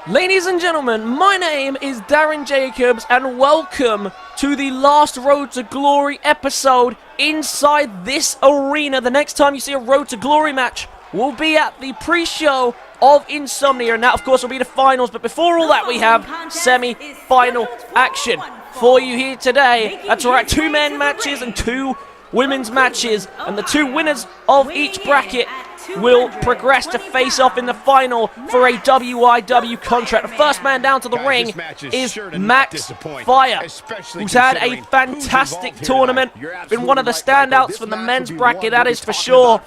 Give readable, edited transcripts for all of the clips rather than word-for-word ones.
Ladies and gentlemen, my name is Darren Jacobs and welcome to the last Road to Glory episode inside this arena. The next time you see a Road to Glory match will be at the pre-show of Insomnia, and that of course will be the finals. But before all that, we have semi-final action for you here today. That's right, 2 men matches and 2 women's matches, and the 2 winners of each bracket will progress to face off in the final for a WIW contract. The first man down to the ring is Max Fire, who's had a fantastic tournament, been one of the standouts from the men's bracket, that is for sure,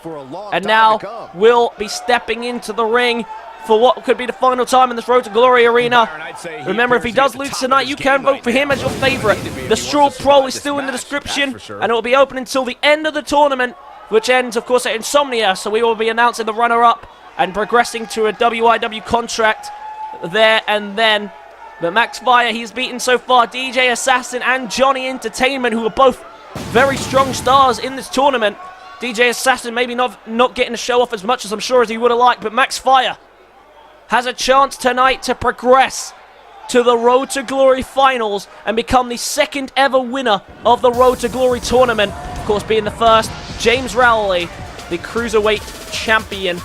and now will be stepping into the ring for what could be the final time in this Road to Glory arena. Remember, if he does lose tonight, you can vote for him as your favorite. The Straw Pro is still in the description, and it will be open until the end of the tournament, which ends, of course, at Insomnia. So we will be announcing the runner-up and progressing to a WIW contract there and then. But Max Fire, he's beaten so far DJ Assassin and Johnny Entertainment, who are both very strong stars in this tournament. DJ Assassin maybe not getting to show off as much as I'm sure as he would have liked, but Max Fire has a chance tonight to progress to the Road to Glory finals and become the 2nd ever winner of the Road to Glory tournament. Of course, being the first, James Reily, the Cruiserweight champion,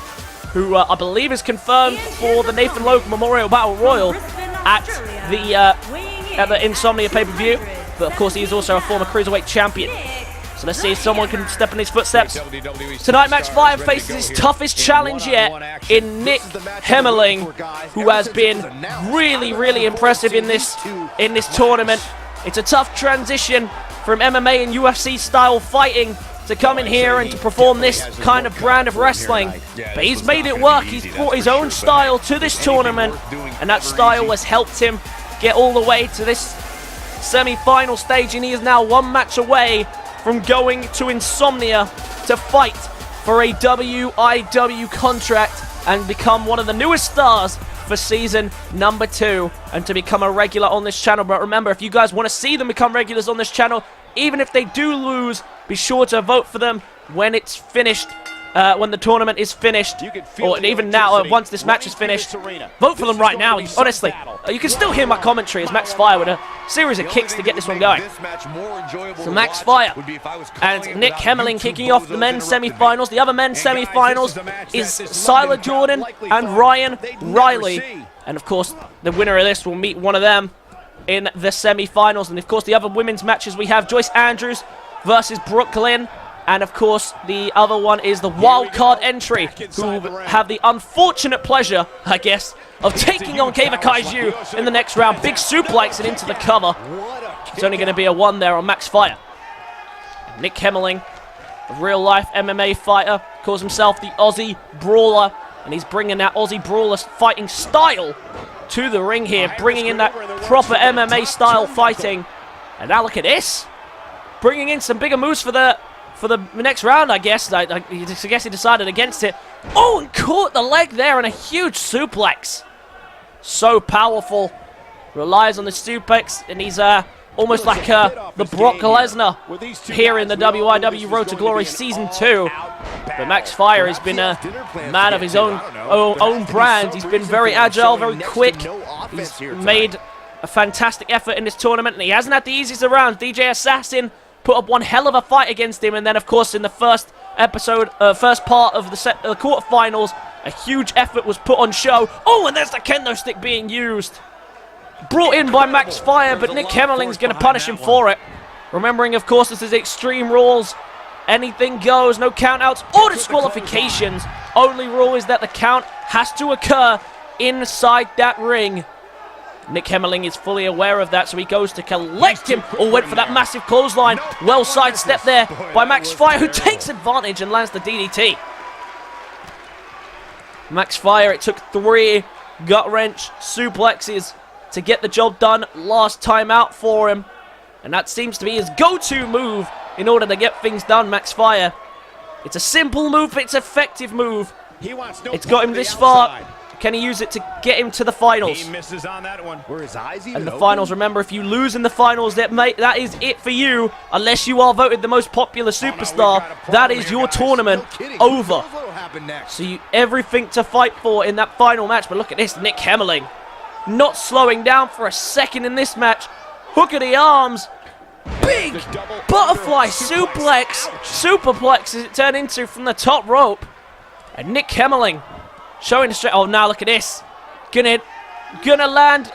who I believe is confirmed for the Nathan Logue Memorial Battle Royal at the Insomnia pay-per-view. But of course, he is also a former Cruiserweight champion. So let's see if someone can step in his footsteps. Tonight, Max Fire faces his toughest challenge yet in Nik Hemmerling, who has been really, really impressive in this tournament. It's a tough transition from MMA and UFC style fighting to come in here and to perform this kind of brand of wrestling. But he's made it work. He's brought his own style to this tournament, and that style has helped him get all the way to this semi-final stage, and he is now 1 match away from going to Insomnia to fight for a WIW contract and become one of the newest stars for season number 2 and to become a regular on this channel. But remember, if you guys want to see them become regulars on this channel, even if they do lose, be sure to vote for them when it's finished, when the tournament is finished, or even now, once this match is finished. Vote for them right now, honestly. You can still hear my commentary as Max Fire with a series of kicks to get this one going. So Max Fire and Nik Hemmerling kicking off the men's semi-finals. The other men's semi-finals is Siler Jordan and Ryan Reily. And of course, the winner of this will meet one of them in the semi-finals. And of course, the other women's matches, we have Joyce Andrews versus Brooke Lynn. And of course, the other one is the Wildcard Entry, who have the unfortunate pleasure, I guess, of taking on Kaiju in the next round. Big suplex and into the cover. It's only going to be a 1 there on Max Fire. Nik Hemmerling, a real-life MMA fighter, calls himself the Aussie Brawler, and he's bringing that Aussie Brawler fighting style to the ring here, bringing in that proper MMA style fighting. And now look at this, bringing in some bigger moves for the next round, I guess. I guess he decided against it. Oh, and caught the leg there and a huge suplex. So powerful. Relies on the suplex, and he's almost like the Brock Lesnar here in the WIW Road to Glory Season 2. But Max Fire has been a man of his own brand. He's been very agile, very quick. He's made a fantastic effort in this tournament, and he hasn't had the easiest of rounds. DJ Assassin put up one hell of a fight against him, and then of course in the first part of the quarterfinals, a huge effort was put on show. Oh, and there's the kendo stick being used, brought in by Max Fire, but Nik Hemmerling's going to punish him for it. Remembering, of course, this is Extreme Rules. Anything goes, no countouts or disqualifications. Only rule is that the count has to occur inside that ring. Nik Hemmerling is fully aware of that, so he goes to collect him. Oh, went for that massive clothesline. Well sidestepped there by Max Fire, who takes advantage and lands the DDT. Max Fire, it took 3 gut-wrench suplexes to get the job done last time out for him. And that seems to be his go-to move in order to get things done, Max Fire. It's a simple move, but it's an effective move. It's got him this far. Can he use it to get him to the finals? He misses on that one. And the finals, remember, if you lose in the finals, that is it for you. Unless you are voted the most popular superstar, that is your tournament over. So everything to fight for in that final match. But look at this, Nik Hemmerling not slowing down for a second in this match. Hook of the arms. Big butterfly suplex. Superplex as it turned into from the top rope. And Nik Hemmerling showing the strength. Oh, now look at this. Gonna land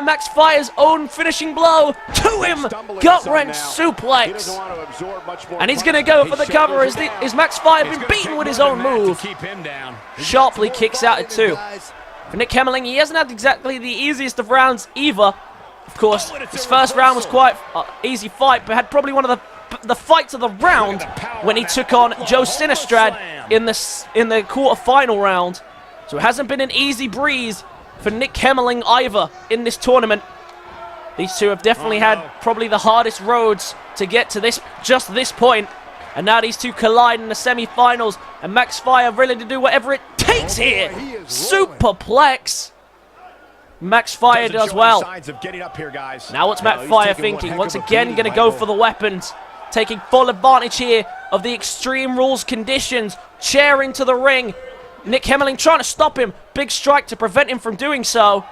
Max Fire's own finishing blow to him. Gut wrench suplex. And he's gonna go for the cover. Is Max Fire been beaten with his own move? Sharply kicks out at 2. For Nik Hemmerling, he hasn't had exactly the easiest of rounds either. Of course, his first round was quite an easy fight, but had probably one of the fights of the round when he took on Joe Sinistrad in the quarter-final round. So it hasn't been an easy breeze for Nik Hemmerling either in this tournament. These two have definitely had probably the hardest roads to get to this point. And now these two collide in the semi-finals, and Max Fire really to do whatever it takes here. Superplex. Max Fire does well. Now what's Max Fire thinking? Once again going to go for the weapons. Taking full advantage here of the Extreme Rules conditions. Chair into the ring. Nik Hemmerling trying to stop him. Big strike to prevent him from doing so.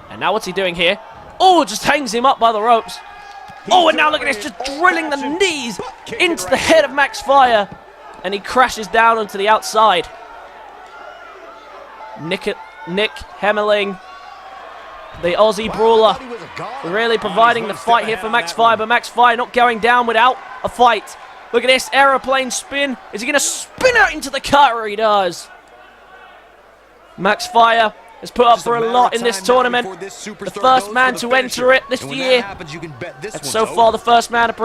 And now what's he doing here? Oh, just hangs him up by the ropes. Oh, and now look at this, just drilling the knees into the head of Max Fire. And he crashes down onto the outside. Nik Hemmerling, the Aussie brawler, really providing the fight here for Max Fire, but Max Fire not going down without a fight. Look at this, aeroplane spin. Is he going to spin out into the cutter? He does. Max Fire has put up for a lot in this tournament. The first man to enter it this year. And so far the first man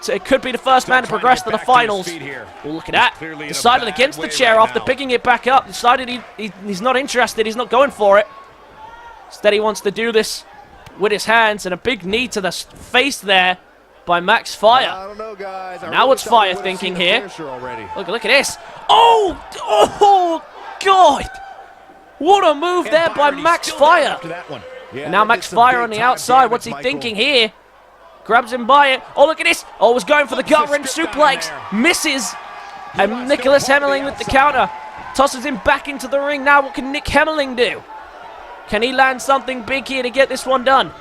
it could be the first man to progress to the finals. Oh, look at that. Decided against the chair after picking it back up. Decided he's not interested. He's not going for it. Instead, he wants to do this with his hands, and a big knee to the face there by Max Fire. I don't know, guys. Now what's Fire thinking here? Look at this. Oh, God. What a move there by Max Fire. And now Max Fire on the outside. What's he thinking here? Grabs him by it. Oh, look at this. Oh, was going for the gut wrench suplex. Misses. And Nicholas Hemmerling with the counter. Tosses him back into the ring. Now what can Nik Hemmerling do? Can he land something big here to get this one done?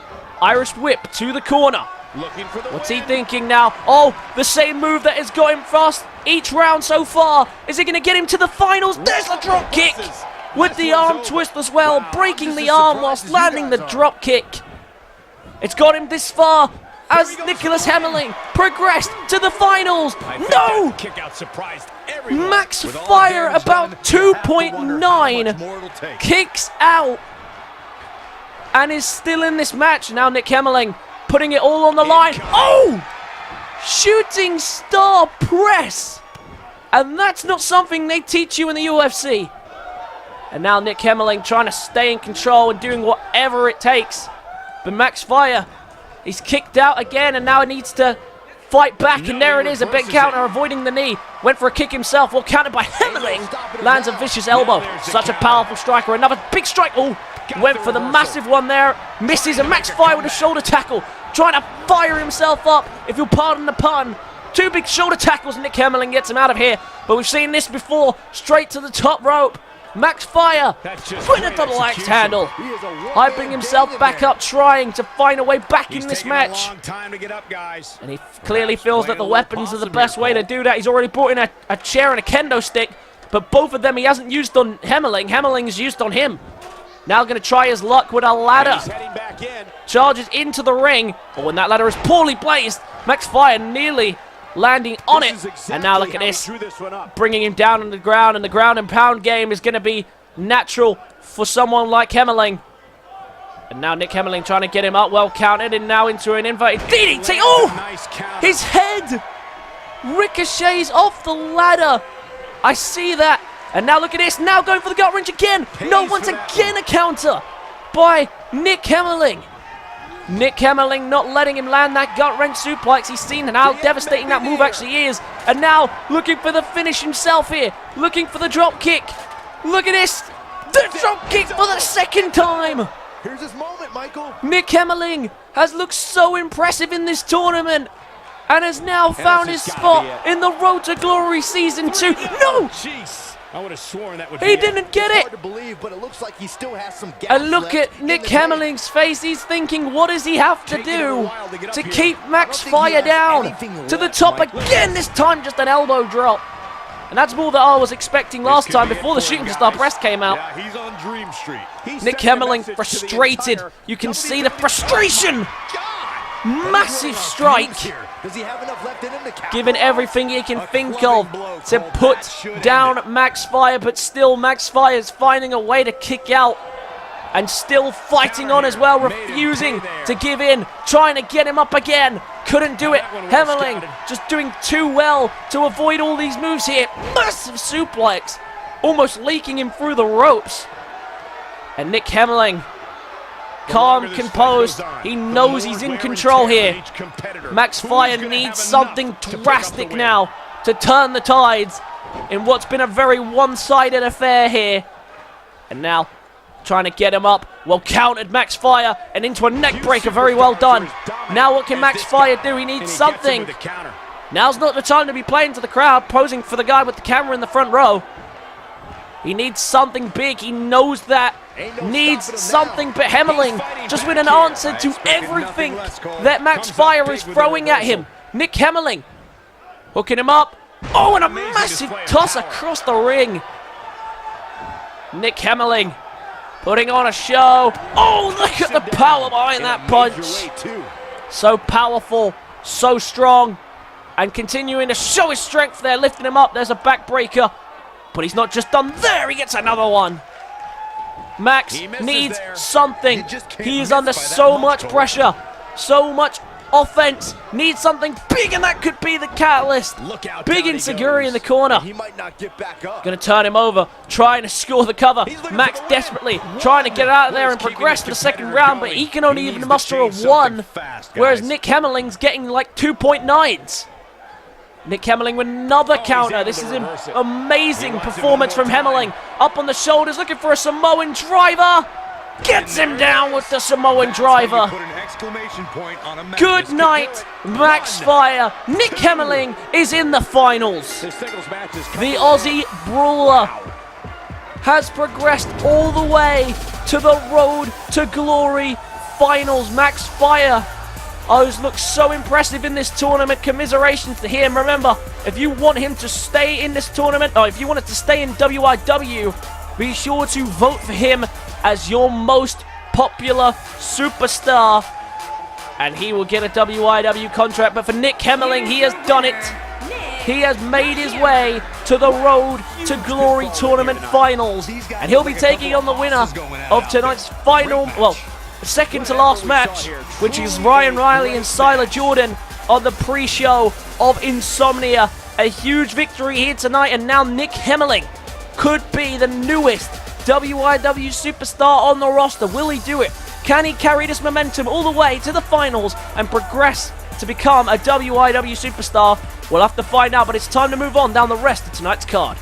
Irish whip to the corner. What's he thinking now? Oh, the same move that has got him fast each round so far. Is it going to get him to the finals? There's the drop kick with the arm twist as well, breaking the arm whilst landing the drop kick. It's got him this far as Nicholas Hemmerling progressed to the finals. No! Max Fire about 2.9 kicks out and is still in this match. Now Nik Hemmerling putting it all on the line. Oh! Shooting star press. And that's not something they teach you in the UFC. And now Nik Hemmerling trying to stay in control and doing whatever it takes. But Max Fire, he's kicked out again, and now he needs to fight back. And there it is, a big counter, avoiding the knee. Went for a kick himself, well countered by Hemmerling. Lands a vicious elbow. Such a powerful striker. Another big strike. Oh! Went for the massive one there, misses, and Max Fire with a shoulder tackle, trying to fire himself up, if you'll pardon the pun. 2 big shoulder tackles, and Nik Hemmerling gets him out of here. But we've seen this before, straight to the top rope. Max Fire, putting a double axe handle, hyping himself back up, trying to find a way back in this match. And he clearly feels that the weapons are the best way to do that. He's already brought in a chair and a kendo stick, but both of them he hasn't used on Hemmerling. Hemmerling's used on him. Now going to try his luck with a ladder. Charges into the ring. Oh, and that ladder is poorly placed. Max Fire nearly landing on it. And now look at this. Bringing him down on the ground. And the ground and pound game is going to be natural for someone like Hemmerling. And now Nik Hemmerling trying to get him up. Well counted. And now into an inverted DDT. Oh! His head ricochets off the ladder. I see that. And now look at this, now going for the gut wrench again. No, once again a counter by Nik Hemmerling. Nik Hemmerling not letting him land that gut wrench suplex. He's seen how devastating that move actually is. And now looking for the finish himself here. Looking for the drop kick. Look at this, the drop kick for the second time. Here's his moment, Michael. Nik Hemmerling has looked so impressive in this tournament and has now found his spot in the Road to Glory Season 2. No! I would have sworn that would He didn't get it. Hard to believe, but it looks like he still has some gas And look left at in Nik the tank. Hemmerling's face. He's thinking, what does he have to Taking it a do while to get to up here. keep Max think he Fire has down? anything To the left, top Mike. again, this time just an elbow drop. And that's more than I was expecting last could time be it before the for him, shooting star guys. breast came out. Yeah, he's on Dream Street. He Nik sent a Hemmerling message to the frustrated. entire You can see WWE the frustration. God! Massive strike. Does he have enough left in him to capitalize? Giving everything he can A think clubbing of blow to called put that should down end it. Max Fire, but still Max Fire is finding a way to kick out and still fighting on as well, Made him refusing pay there. to give in, trying to get him up again. Couldn't do it. That one was Hemmerling scouted. just doing too well to avoid all these moves here. Massive suplex, almost leaking him through the ropes. And Nik Hemmerling, calm, longer this fight composed. goes on, He the knows more he's in wear and control tear on here. each competitor. Max Who's Fire gonna needs have something enough to pick up drastic the win? now to turn the tides in what's been a very one-sided affair here. And now, trying to get him up. Well countered, Max Fire, and into a neck breaker. Very well done. Now what can Max Fire do? He And needs he gets him something. with a counter. Now's not the time to be playing to the crowd, posing for the guy with the camera in the front row. He needs something big. He knows that. Ain't no Needs stopping him something, now. but Hemmerling He's fighting just back with an here. answer I to expected everything nothing less, Cole. that Max Comes up Fire big is with the throwing at reversal. him. Nik Hemmerling hooking him up. Oh, and a Amazing massive display of toss power. across the ring. Nik Hemmerling putting on a show. Oh, look at the power behind that punch. So powerful, so strong, and continuing to show his strength there, lifting him up. There's a backbreaker, but he's not just done there. He gets another one. Max He misses needs there. something. You just can't He is miss under by that so much, much Cole. pressure, so much offense. Needs something big, and that could be the catalyst. Look out, Big down he insecurity goes. in the corner. He might not get back up. Going to turn him over, trying to score the cover. He's looking Max for the win. desperately trying to get out of there and Keeping progress his to the second competitor round, but going. he can only He even needs to muster a change something 1, fast, whereas guys. Nik Hemmerling's getting like 2.9s. Nik Hemmerling with another he's counter. able This to is an reverse it. amazing He wants it performance one from more time. Hemmerling. Up on the shoulders, looking for a Samoan driver. Gets him down with the Samoan driver. Put an exclamation point on a match. Good This could night, do it. Max One. Fire. Nik Hemmerling is in the finals. This singles match is The Aussie Brawler has progressed all the way to the Road to Glory finals. Max Fire has looked so impressive in this tournament. Commiserations to him. Remember, if you want him to stay in this tournament, or if you want it to stay in WIW, be sure to vote for him as your most popular superstar, and he will get a WIW contract. But for Nik Hemmerling, he has done it. He has made his way to the Road to Glory tournament finals, and he'll be taking on the winner of tonight's final, well, second to last match, which is Ryan Reily and Siler Jordan on the pre-show of Insomnia. A huge victory here tonight, and now Nik Hemmerling could be the newest WIW superstar on the roster. Will he do it? Can he carry this momentum all the way to the finals and progress to become a WIW superstar? We'll have to find out, but it's time to move on down the rest of tonight's card.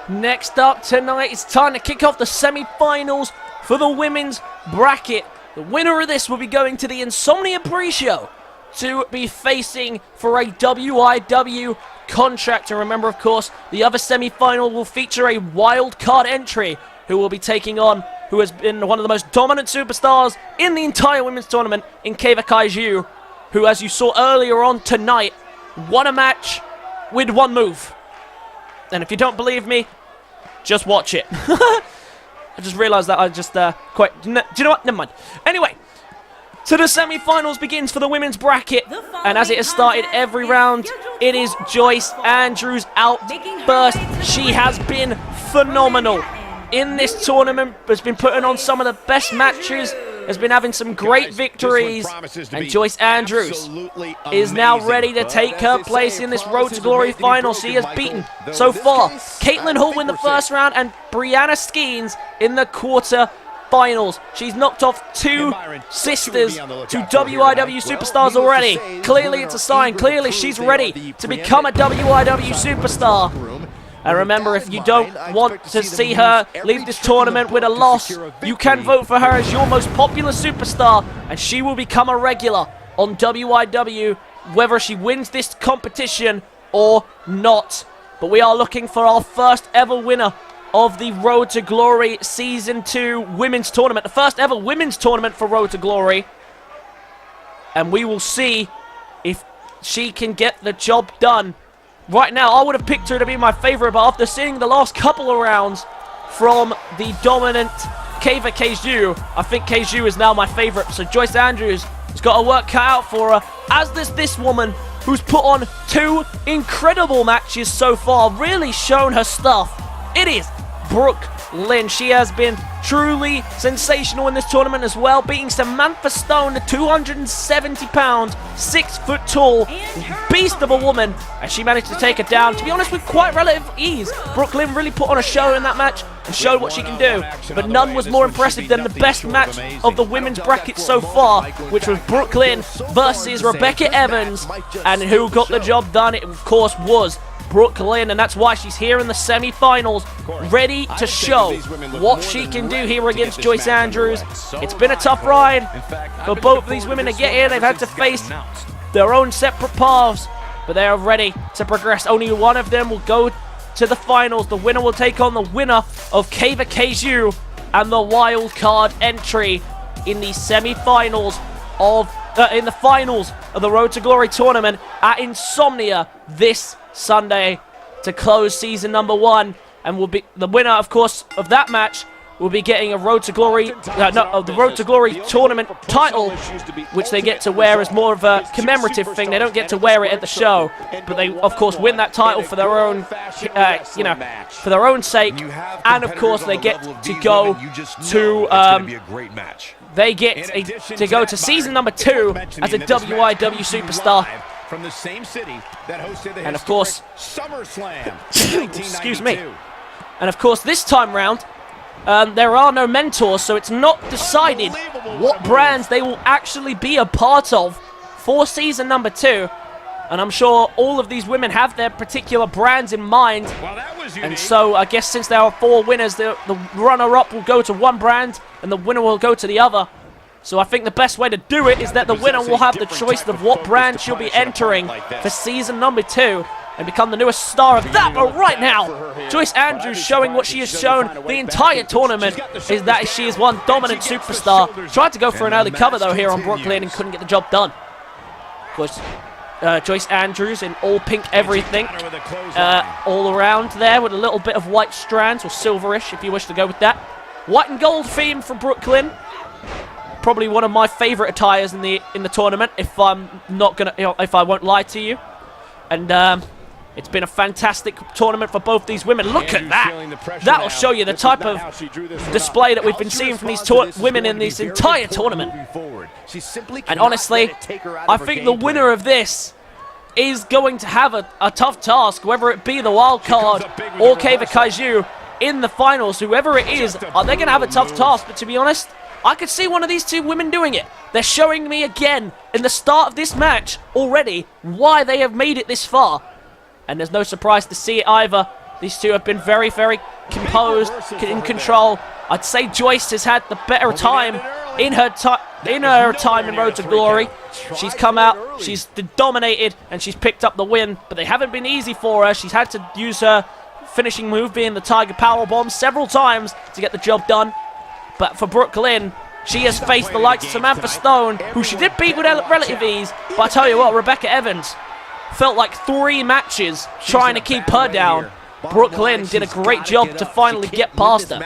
Next up tonight, it's time to kick off the semi-finals for the women's bracket. The winner of this will be going to the Insomnia pre-show to be facing for a WIW contract. And remember, of course, the other semi-final will feature a Wildcard Entry, who will be taking on who has been one of the most dominant superstars in the entire women's tournament in Kaiju, who, as you saw earlier on tonight, won a match with one move. And if you don't believe me, just watch it. I just realized that I just do you know what? Never mind. Anyway, so the semi-finals begins for the women's bracket, and as it has started every round, it is Joyce Andrews' outburst. She has been phenomenal in this tournament, has been putting on some of the best matches, has been having some great victories, and Joyce Andrews is now ready to take her place in this Road to Glory final. She has beaten, so far, Caitlin Hall in the first round and Brianna Skeens in the quarter finals. She's knocked off two sisters to WIW superstars already. Clearly it's a sign. Clearly she's ready to become a WIW superstar. And remember, if you don't want to see her leave this tournament with a loss, you can vote for her as your most popular superstar, and she will become a regular on WIW, whether she wins this competition or not. But we are looking for our first ever winner of the Road to Glory Season 2 Women's Tournament. The first ever Women's Tournament for Road to Glory. And we will see if she can get the job done. Right now, I would have picked her to be my favorite, but after seeing the last couple of rounds from the dominant Kaiju, I think Kaiju is now my favorite. So Joyce Andrews has got her work cut out for her, as does this woman, who's put on 2 incredible matches so far, really shown her stuff. It is Brooke Lynn. She has been truly sensational in this tournament as well, beating Samantha Stone, the 270-pound, 6-foot tall beast of a woman, and she managed to take her down, to be honest, with quite relative ease. Brooke Lynn really put on a show in that match and showed what she can do, but none was more impressive than the best match of the women's bracket so far, which was Brooke Lynn versus Rebecca Evans, and who got the job done? It, of course, was Brooke Lynn, and that's why she's here in the semi-finals, ready to show what she can do here against Joyce Andrews. It's been a tough ride for both of these women to get here. They've had to face their own separate paths, but they are ready to progress. Only one of them will go to the finals. The winner will take on the winner of Kaiju and the Wildcard Entry in the semi-finals of in the finals of the Road to Glory tournament at Insomnia this Sunday to close season number 1, and will be the winner, of course, of that match will be getting a Road to Glory, the Road to Glory tournament title, which they get to wear as more of a commemorative thing. They don't get to wear it at the show, but they, of course, win that title for their own, for their own sake, and of course they get to go to, they get to go to season number 2 as a WIW superstar. From the same city that hosted the and of course, SummerSlam. excuse me. And of course, this time round, there are no mentors, so it's not decided what brands they will actually be a part of for season number 2. And I'm sure all of these women have their particular brands in mind. And so I guess since there are 4 winners, the runner-up will go to one brand and the winner will go to the other. So I think the best way to do it is that the winner will have the choice of what brand she'll be entering for season number 2 and become the newest star of that. But right now, Joyce Andrews showing what she has shown the entire tournament is that she is one dominant superstar. Tried to go for an early cover though here on Brooke Lynn and couldn't get the job done. Of course, Joyce Andrews in all pink everything, all around there with a little bit of white strands, or silverish if you wish to go with that. White and gold theme from Brooke Lynn. Probably one of my favorite attires in the tournament, if I'm not gonna, if I won't lie to you. And it's been a fantastic tournament for both these women. Look at that! That'll show you the type of display that we've been seeing from these women in this entire tournament. And honestly, I think the winner of this is going to have a tough task, whether it be the wild card or Kaiju in the finals. Whoever it is, they're going to have a tough task. But to be honest, I could see one of these 2 women doing it. They're showing me again in the start of this match already why they have made it this far. And there's no surprise to see it either. These 2 have been very, very composed, in control. I'd say Joyce has had the better time in her time in Road to Glory. She's come out, she's dominated, and she's picked up the win. But they haven't been easy for her. She's had to use her finishing move, being the Tiger Powerbomb, several times to get the job done. But for Brooke Lynn, she has faced the likes of Samantha Stone, who she did beat with relative ease. But I tell you what, Rebecca Evans felt like 3 matches trying to keep her down. Brooke Lynn did a great job to finally get past her.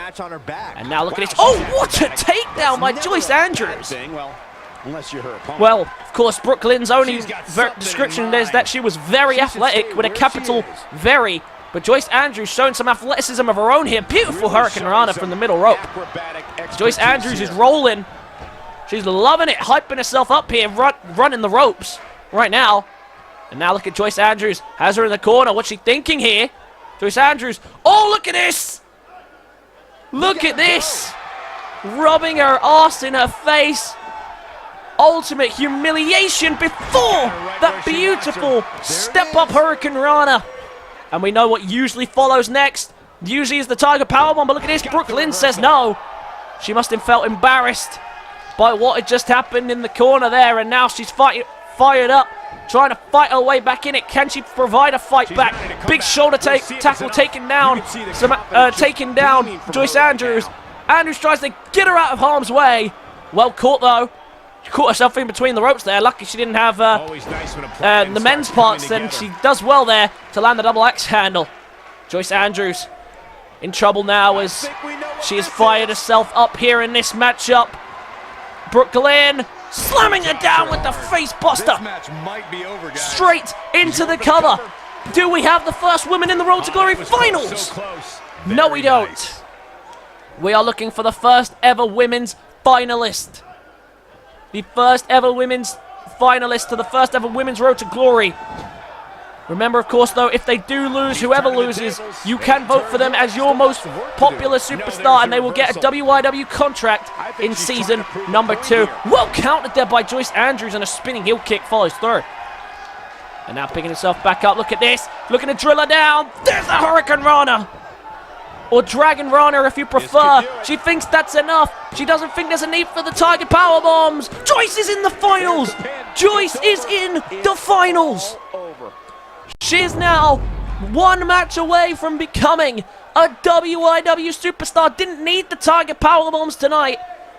And now look at this. Oh, what a takedown by Joyce Andrews. Well, of course, Brooke Lynn's only description is that she was very athletic, with a capital very. But Joyce Andrews showing some athleticism of her own here. Beautiful Hurricane Rana from the middle rope. Joyce Andrews is rolling. She's loving it, hyping herself up here, running the ropes right now. And now look at Joyce Andrews. Has her in the corner. What's she thinking here? Joyce Andrews. Oh, look at this. Look at this. Rubbing her ass in her face. Ultimate humiliation before that beautiful step-up Hurricane Rana. And we know what usually follows next. Usually is the Tiger Powerbomb, but look at this. Brooke Lynn says no. She must have felt embarrassed by what had just happened in the corner there, and now she's fired up trying to fight her way back in it. Can she provide a fight back? Big shoulder tackle taken down. Taken down Joyce Andrews. Andrews tries to get her out of harm's way. Well caught, though. She caught herself in between the ropes there. Lucky she didn't have the men's parts, and she does well there to land the double axe handle. Joyce Andrews in trouble now as she has fired herself up here in this matchup. Brooke Lynn slamming her down with the face buster. Straight into the cover. Do we have the first woman in the Road to Glory finals? No, we don't. We are looking for the first ever women's finalist. The first ever women's finalist to the first ever women's Road to Glory. Remember, of course, though, if they do lose, whoever loses, you can vote for them as your most popular superstar, and they will get a WIW contract in season number 2. Well countered there by Joyce Andrews, and a spinning heel kick follows through. And now picking himself back up. Look at this. Looking to drill her down. There's the Hurricane Rana. Or Dragon Rana if you prefer. She thinks that's enough. She doesn't think there's a need for the Tiger Power Bombs. Joyce is in the finals. Joyce is in the finals. She is now one match away from becoming a WIW superstar. Didn't need the Tiger Power Bombs tonight.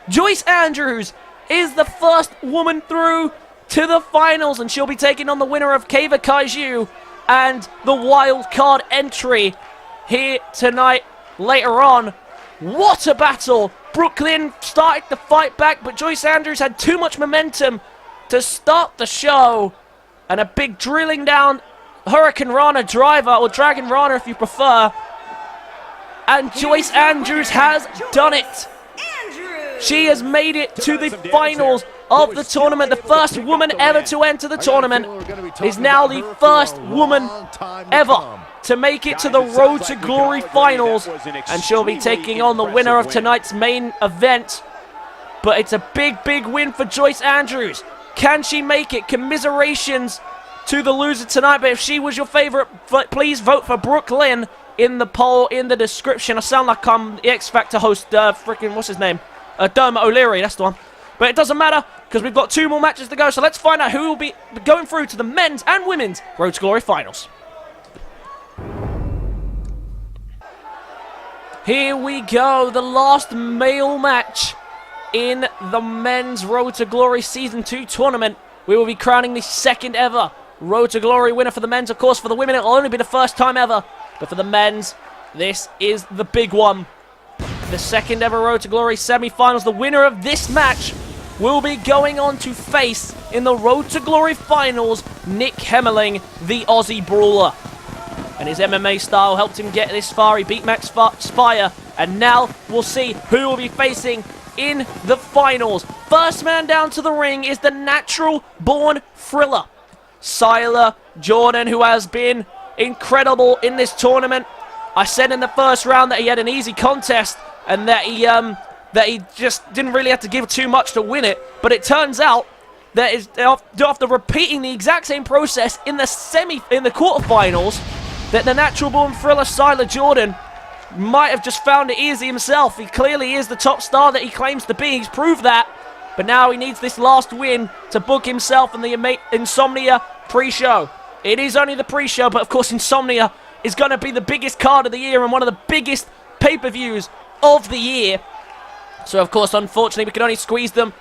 Joyce Andrews is the first woman through to the finals, and she'll be taking on the winner of Kaiju and the Wildcard Entry here tonight. Later on, what a battle! Brooke Lynn started to fight back, but Joyce Andrews had too much momentum to start the show. And a big drilling down Hurricane Rana driver, or Dragon Rana if you prefer. And Joyce Andrews has done it. She has made it to the finals of the tournament. The first woman ever to enter the tournament is now the first woman ever to make it to the Road to Glory finals. And she'll be taking on the winner of tonight's main event. But it's a big, big win for Joyce Andrews. Can she make it? Commiserations to the loser tonight. But if she was your favorite, please vote for Brooke Lynn in the poll in the description. I sound like I'm the X Factor host, freaking, what's his name? Dermot O'Leary, that's the one. But it doesn't matter, because we've got 2 more matches to go. So let's find out who will be going through to the men's and women's Road to Glory finals. Here we go, the last male match in the men's Road to Glory Season 2 tournament. We will be crowning the second ever Road to Glory winner for the men's. Of course, for the women, it will only be the first time ever. But for the men's, this is the big one. The second ever Road to Glory semi-finals. The winner of this match will be going on to face, in the Road to Glory finals, Nik Hemmerling, the Aussie Brawler. And his MMA style helped him get this far. He beat Max Spire. And now we'll see who will be facing in the finals. First man down to the ring is the natural-born thriller, SaLgames Jordan, who has been incredible in this tournament. I said in the first round that he had an easy contest and that he just didn't really have to give too much to win it. But it turns out that after repeating the exact same process in the quarterfinals, that the natural-born thriller SaLgames Jordan might have just found it easy himself. He clearly is the top star that he claims to be. He's proved that. But now he needs this last win to book himself in the Insomnia pre-show. It is only the pre-show, but of course Insomnia is going to be the biggest card of the year and one of the biggest pay-per-views of the year. So, of course, unfortunately, we can only squeeze them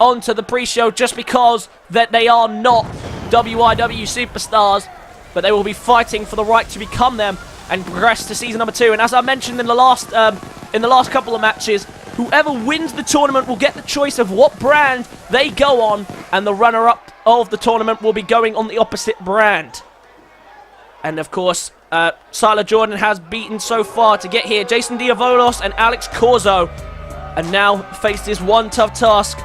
onto the pre-show just because that they are not WIW superstars. But they will be fighting for the right to become them and progress to season number 2. And as I mentioned in the last couple of matches, whoever wins the tournament will get the choice of what brand they go on, and the runner-up of the tournament will be going on the opposite brand. And of course, SaLgames Jordan has beaten so far to get here Jason Diavolos and Alex Corzo, and now faces one tough task.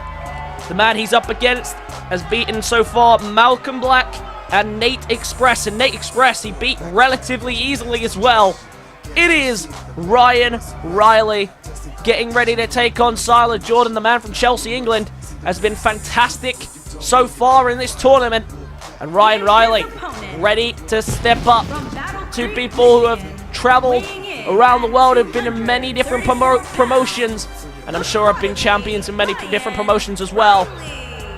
The man he's up against has beaten so far Malcolm Black and Nate Express. And Nate Express he beat relatively easily as well. It is Ryan Reily getting ready to take on SaLgames Jordan. The man from Chelsea, England, has been fantastic so far in this tournament. And Ryan Reily ready to step up to people who have traveled around the world, have been in many different promotions, and I'm sure have been champions in many different promotions as well.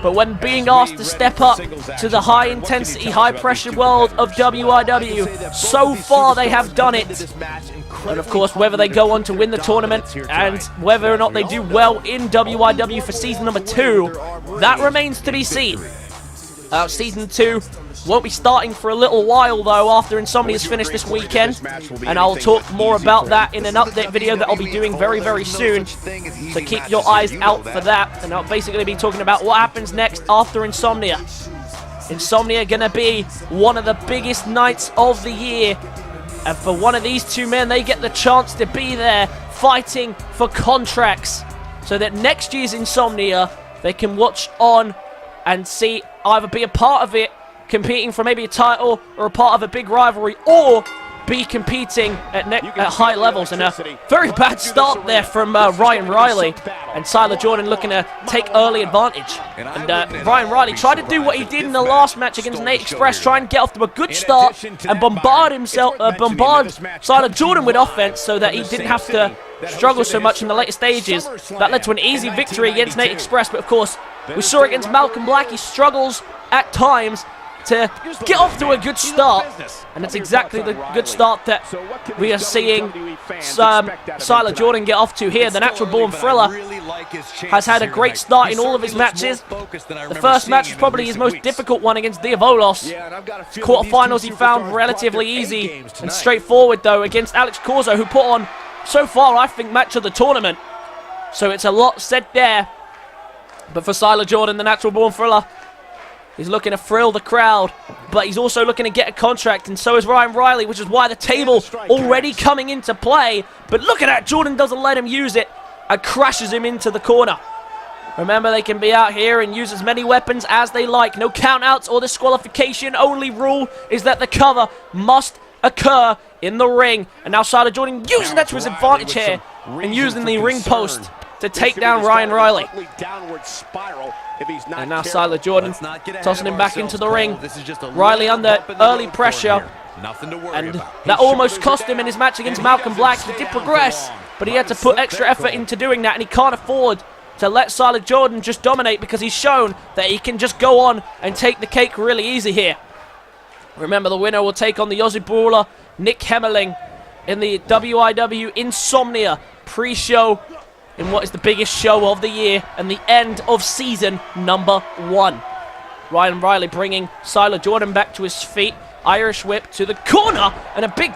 But when being asked to step up to the high-intensity, high-pressure world of WIW, so far they have done it. And of course, whether they go on to win the tournament and whether or not they do well in WIW for Season number 2, that remains to be seen. Season 2 won't be starting for a little while, though, after Insomnia's finished this weekend. And I'll talk more about that in an update video that I'll be doing very, very soon. So keep your eyes out for that. And I'll basically be talking about what happens next after Insomnia. Insomnia gonna be one of the biggest nights of the year. And for one of these two men, they get the chance to be there fighting for contracts. So that next year's Insomnia, they can watch on and see either be a part of it, competing for maybe a title or a part of a big rivalry, or be competing at high levels. And a very bad start there from Ryan Reily, and SaLGordan looking to take early advantage. And Ryan Reily tried to do what he did in the last match against Nate Express, try and get off to a good start and bombard SaLGordan with offense so that he didn't have to struggle so much in the later stages. That led to an easy victory against Nate Express, but of course, we saw against Malcolm Black, he struggles at times to get off to a good start, and that's exactly the good start that we are seeing SaLGordan get off to here. The natural born thriller has had a great start in all of his matches. The first match was probably his most difficult one against Diavolos. Quarterfinals he found relatively easy and straightforward, though, against Alex Corzo, who put on, so far, I think, match of the tournament. So it's a lot said there. But for SaLGordan, the natural born thriller, he's looking to thrill the crowd, but he's also looking to get a contract, and so is Ryan Reily, which is why the table already coming into play. But look at that, Jordan doesn't let him use it and crashes him into the corner. Remember, they can be out here and use as many weapons as they like. No countouts or disqualification. Only rule is that the cover must occur in the ring. And now SaLGordan using that to his advantage here and using the ring post to take down Ryan Reily. And now SaLGordan tossing him back into the ring. Reily under early pressure. And that almost cost him in his match against Malcolm Black. He did progress, but he had to put extra effort into doing that, and he can't afford to let SaLGordan just dominate, because he's shown that he can just go on and take the cake really easy here. Remember, the winner will take on the Aussie Brawler, Nik Hemmerling, in the WIW Insomnia pre-show, in what is the biggest show of the year and the end of season number 1. Ryan Reily bringing SaLGordan back to his feet. Irish whip to the corner, and a big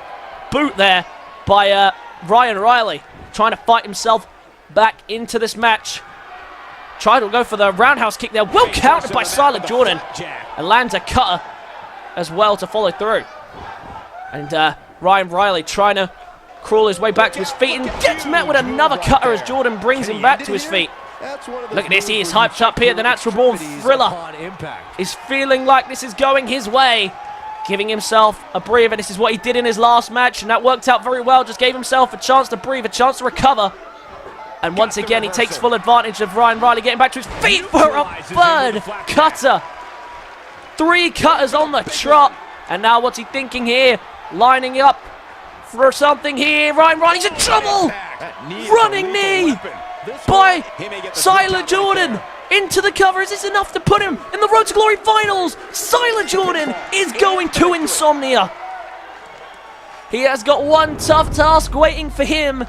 boot there by Ryan Reily, trying to fight himself back into this match. Tried to go for the roundhouse kick there, well countered by SaLGordan, and lands a cutter as well to follow through. And Ryan Reily trying to crawl his way back to his feet and gets met with another cutter as Jordan brings him back to his feet. Look at this, he is hyped up here. The natural born thriller is feeling like this is going his way, giving himself a breather. This is what he did in his last match, and that worked out very well. Just gave himself a chance to breathe, a chance to recover. And once again, he takes full advantage of Ryan Reily getting back to his feet for a third cutter. 3 cutters on the trot. And now what's he thinking here? Lining up for something here. Ryan Reily's in trouble. Running knee by SaLGordan into the cover. Is this enough to put him in the Road to Glory finals? SaLGordan is going to Insomnia. He has got one tough task waiting for him,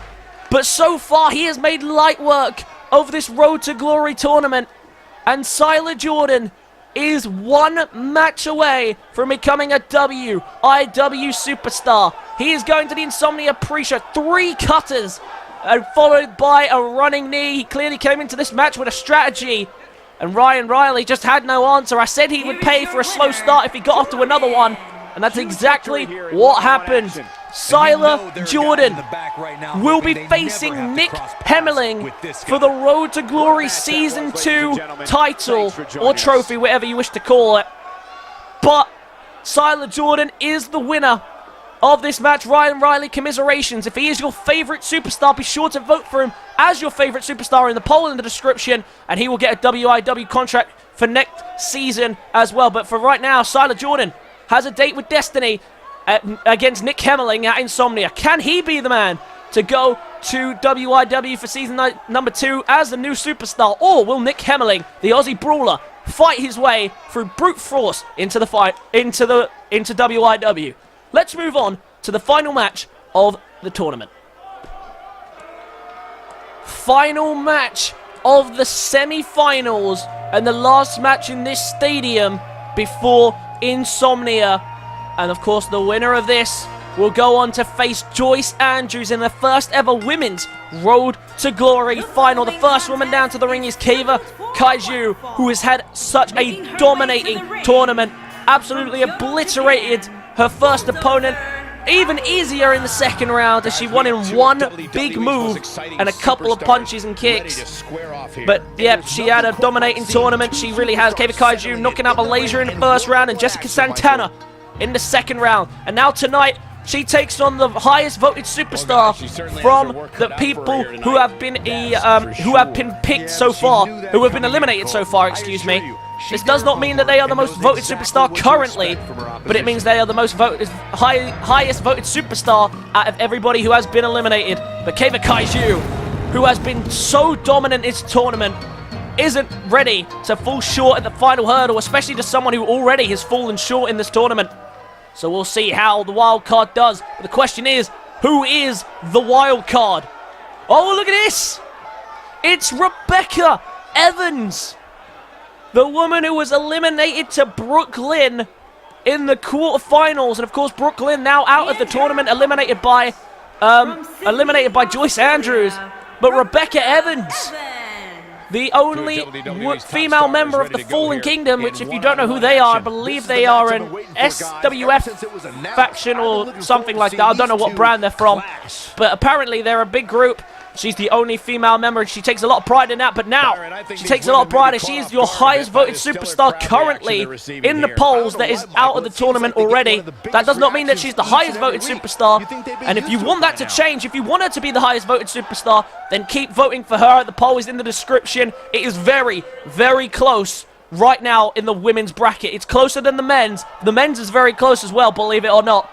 but so far he has made light work of this Road to Glory tournament, and SaLGordan is 1 match away from becoming a WIW superstar. He is going to the Insomnia pre-show. 3 cutters, and followed by a running knee. He clearly came into this match with a strategy, and Ryan Reily just had no answer. I said he would pay for a slow start if he got off to another one, and that's exactly what happened. SaLGordan will be facing Nik Hemmerling for the Road to Glory Season 2 title or trophy, whatever you wish to call it. But SaLGordan is the winner of this match. Ryan Reily, commiserations. If he is your favorite superstar, be sure to vote for him as your favorite superstar in the poll in the description, and he will get a WIW contract for next season as well. But for right now, SaLGordan has a date with Destiny against Nik Hemmerling at Insomnia. Can he be the man to go to WIW for season number 2 as the new superstar, or will Nik Hemmerling, the Aussie Brawler, fight his way through brute force into the fight, into WIW. Let's move on to the final match of the tournament. Final match of the semi-finals and the last match in this stadium before Insomnia. And of course, the winner of this will go on to face Joyce Andrews in the first ever women's Road to Glory final. The first woman down to the ring is Kaiju, who has had such a dominating tournament. Absolutely obliterated her first opponent. Even easier in the second round as she won in one big move and a couple of punches and kicks. But yeah, she had a dominating tournament. She really has. Kaiju knocking out Malaysia in the first round and Jessica Santana in the second round. And now tonight, she takes on the highest voted superstar from the people who have been picked so far, who have been eliminated so far, excuse me. This does not mean that they are the most voted superstar currently, but it means they are the most voted, highest voted superstar out of everybody who has been eliminated. But Kaiju, who has been so dominant in this tournament, isn't ready to fall short at the final hurdle, especially to someone who already has fallen short in this tournament. So we'll see how the wild card does. But the question is, who is the wild card? Oh, look at this! It's Rebecca Evans, the woman who was eliminated to Brooke Lynn in the quarterfinals. And of course, Brooke Lynn now out of the tournament, eliminated by Joyce Andrews. But Rebecca Evans, the only female member of the Fallen Kingdom, which if you don't know who they are, I believe they are an SWF faction or something like that. I don't know what brand they're from, but apparently they're a big group. She's the only female member, and she takes a lot of pride in that. But now, she takes a lot of pride, and she is your highest voted superstar currently in the polls that is out of the tournament already. That does not mean that she's the highest voted superstar. And if you want that to change, if you want her to be the highest voted superstar, then keep voting for her. The poll is in the description. It is very, very close right now in the women's bracket. It's closer than the men's. The men's is very close as well, believe it or not.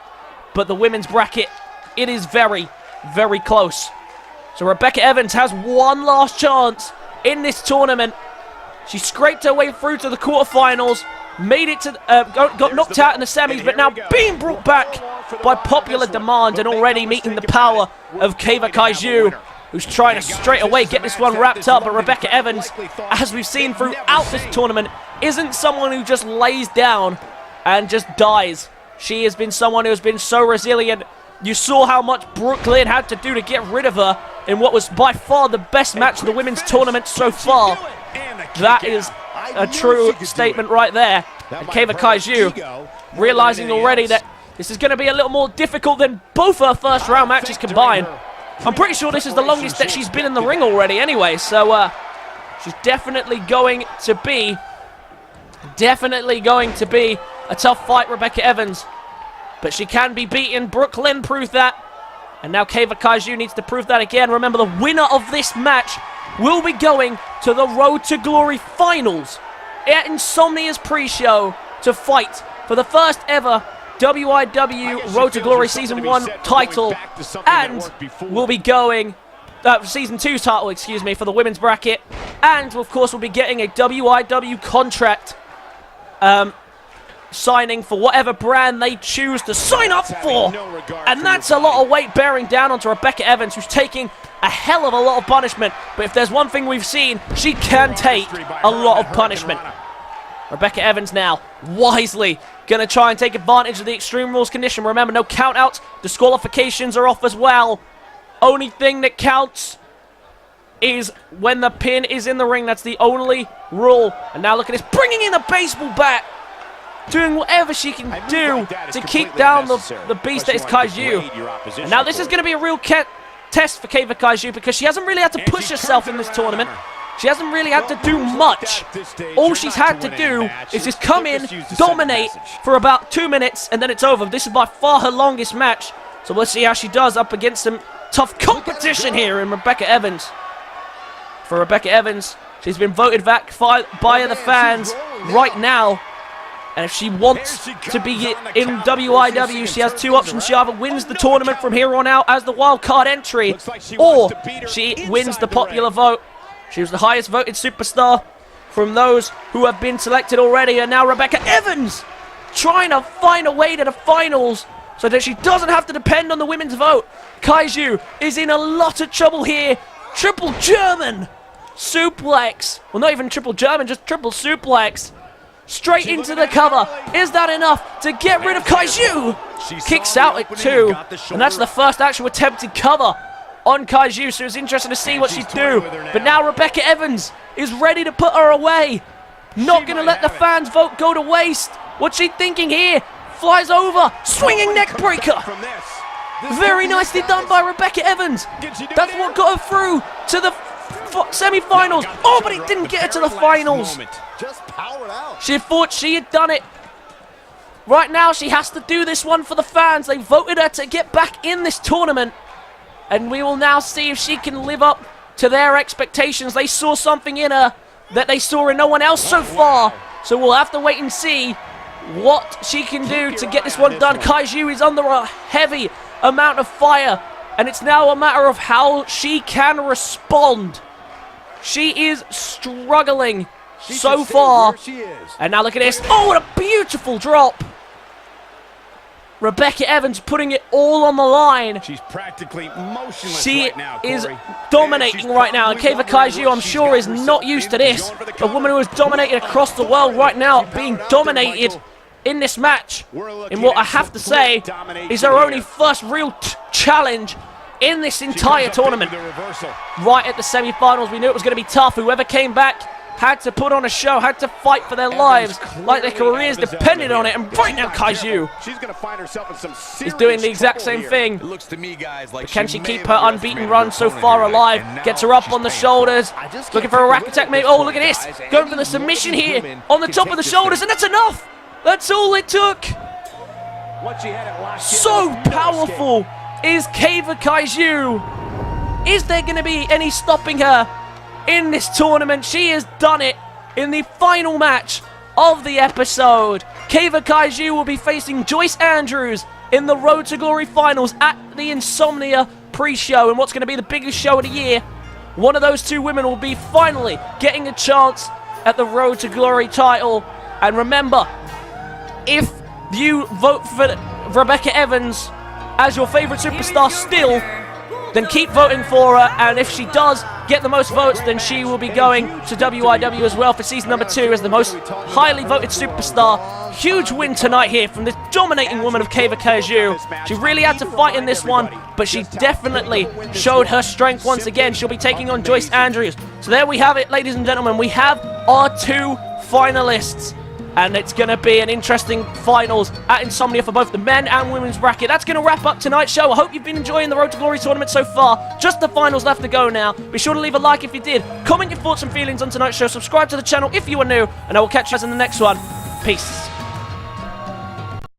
But the women's bracket, it is very, very close. So Rebecca Evans has one last chance in this tournament. She scraped her way through to the quarterfinals, made it to, got knocked out in the semis, but now being brought back by popular demand and already meeting the power of Kaiju, who's trying to straight away get this one wrapped up. But Rebecca Evans, as we've seen throughout this tournament, isn't someone who just lays down and just dies. She has been someone who has been so resilient. You saw how much Brooke Lynn had to do to get rid of her in what was by far the best match of the women's tournament so far. That is a true statement right there. And Kaiju realizing already that this is going to be a little more difficult than both her first round matches combined. I'm pretty sure this is the longest that she's been in the ring already anyway, so she's definitely going to be a tough fight, Rebecca Evans. But she can be beaten. Brooke Lynn proved that. And now Kaiju needs to prove that again. Remember, the winner of this match will be going to the Road to Glory finals at Insomnia's pre-show to fight for the first ever WIW Road to Glory Season 1 title. And we'll be going... Season 2 title, excuse me, for the women's bracket. And, of course, we'll be getting a WIW contract signing for whatever brand they choose to sign up for. And that's a lot of weight bearing down onto Rebecca Evans, who's taking a hell of a lot of punishment. But if there's one thing we've seen, she can take a lot of punishment. Rebecca Evans now, wisely, going to try and take advantage of the Extreme Rules condition. Remember, no countouts. Disqualifications are off as well. Only thing that counts is when the pin is in the ring. That's the only rule. And now look at this, bringing in the baseball bat. Doing whatever she can do to keep down the beast that is Kaiju. And now this is going to be a real test for Kaiju, because she hasn't really had to push herself in this tournament. She hasn't really had to do much. All she's had to do is just come in, dominate for about 2 minutes, and then it's over. This is by far her longest match. So we'll see how she does up against some tough competition here in Rebecca Evans. For Rebecca Evans, she's been voted back by the fans right now. And if she wants to be in WIW, she has two options. She either wins the tournament from here on out as the wildcard entry, or she wins the popular vote. She was the highest voted superstar from those who have been selected already. And now Rebecca Evans trying to find a way to the finals so that she doesn't have to depend on the women's vote. Kaiju is in a lot of trouble here. Triple German suplex. Well, not even triple German, just triple suplex. Straight into the cover. Is that enough to get rid of Kaiju? Kicks out at 2. And that's the first actual attempted cover on Kaiju. So it's interesting to see what she'd do. But now Rebecca Evans is ready to put her away. Not going to let the fans' vote go to waste. What's she thinking here? Flies over. Swinging neck breaker. Very nicely done by Rebecca Evans. That's what got her through to the semi-finals. Oh, but it didn't get her to the finals. Just powered out. She thought she had done it. Right now, she has to do this one for the fans. They voted her to get back in this tournament. And we will now see if she can live up to their expectations. They saw something in her that they saw in no one else so far. So we'll have to wait and see what she can do to get this one done. Kaiju is under a heavy amount of fire. And it's now a matter of how she can respond. She is struggling so far. And now look at this. Oh, what a beautiful drop. Rebecca Evans putting it all on the line. She's practically motionless She right now, is Corey. dominating right now. And Keva Kaiju, I'm sure, is not used to this. A woman who has dominated across the world right now, being dominated in this match. In what I have to say is her only first real challenge in this entire tournament. Right at the semi-finals, we knew it was going to be tough. Whoever came back had to put on a show, had to fight for their lives, like their careers depended on it. And right now, Kaiju is doing the exact same thing. But can she keep her unbeaten run so far alive? Gets her up on the shoulders, looking for a rack attack maybe. Oh, look at this, going for the submission here on the top of the shoulders, and that's enough. That's all it took. So powerful is Keva Kaiju. Is there going to be any stopping her in this tournament? She has done it in the final match of the episode. Keva Kaiju will be facing Joyce Andrews in the Road to Glory finals at the Insomnia pre-show. And what's going to be the biggest show of the year, one of those two women will be finally getting a chance at the Road to Glory title. And remember, if you vote for Rebecca Evans as your favorite superstar still, then keep voting for her, and if she does get the most votes, then she will be going to WIW as well for season number 2 as the most highly voted superstar. Huge win tonight here from this dominating woman of Keva Kaiju. She really had to fight in this one, but she definitely showed her strength once again. She'll be taking on Joyce Andrews. So there we have it, ladies and gentlemen. We have our 2 finalists. And it's going to be an interesting finals at Insomnia for both the men and women's bracket. That's going to wrap up tonight's show. I hope you've been enjoying the Road to Glory tournament so far. Just the finals left to go now. Be sure to leave a like if you did. Comment your thoughts and feelings on tonight's show. Subscribe to the channel if you are new. And I will catch you guys in the next one. Peace.